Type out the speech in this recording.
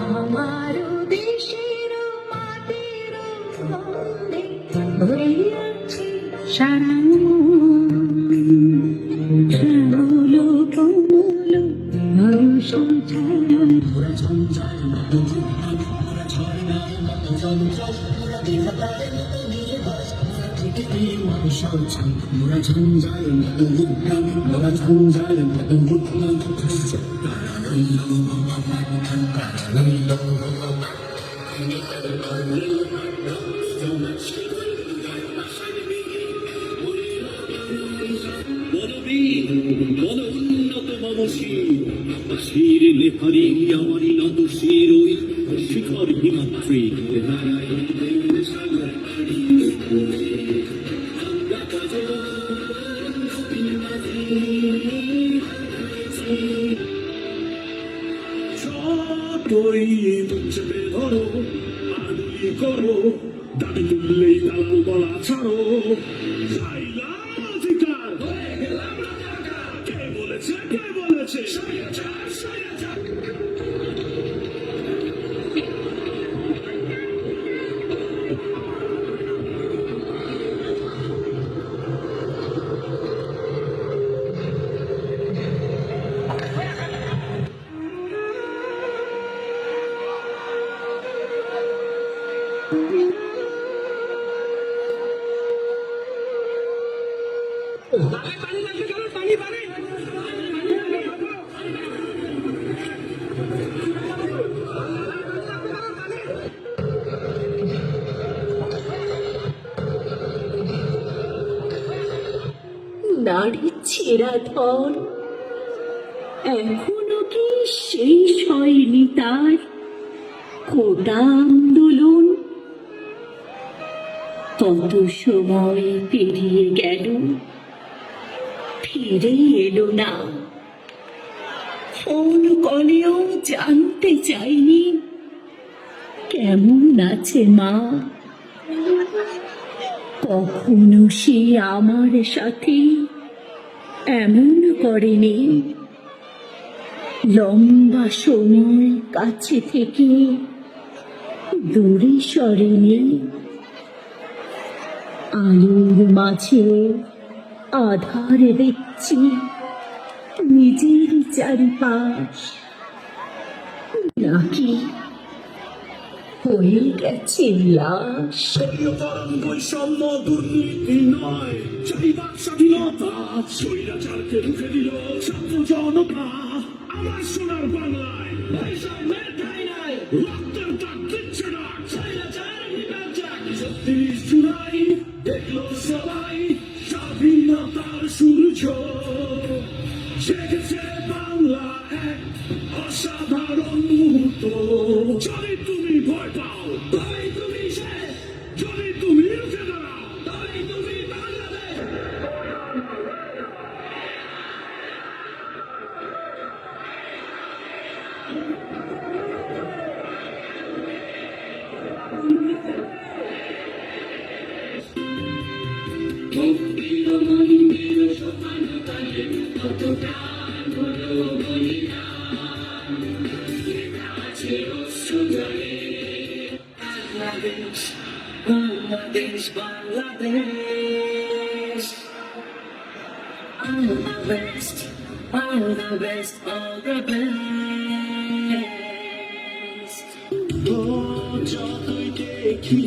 আমার দেশের মাটির গন্ধে ভরে আছে সারা শ্যামল কমল হর্ষ উন্নত শির লেখারি আমারই নত শির ওই শিখর হিমাত্রী যতই চেপে ধরো আদুলি করো দাবি তুললেই দালাল বলা ছাড়ো কে বলেছে নারীর ছেঁড়া ধন এখনো কি শেষ হয়নি তার কোটা আন্দোলন? কত সময় পেরিয়ে গেল, ফিরে এলো না। ফোন কলেও জানতে চাইনি কেমন আছে মা। কখনো সে আমার সাথে এমন করেনি, লম্বা সময় কাছে থেকে দূরে সরেনি। আলোর মাঝে আধার দেখছি নিজের চারিপাশ, নাকি হয়ে গেছে লাশ। বৈষম্য দুর্নীতি নয়, চারিবার স্বাধীনতা স্বৈরাচারকে রুখে দিল ছাত্র জনতা। আমার সোনার বাংলায় রক্তের দাগ দিচ্ছে না, ৩৬ জুলাই দেখলো সবাই স্বাধীনতার সূর্য জেগেছে বাংলা এক অসাধারণ মুহূর্ত। যদি তুমি ভয় পাও, তবে তুমি শেষ। যদি তুমি রুখে দাঁড়াও, তবে তুমি বাংলাদেশ। ভক্তির মন্দির সমান কালে কত প্রাণ হলো বলিদান, আছে অশ্রু জলে। Bangladesh, Bangladesh, Bangladesh, all the best, all the best, all the best. ও যতই দেখি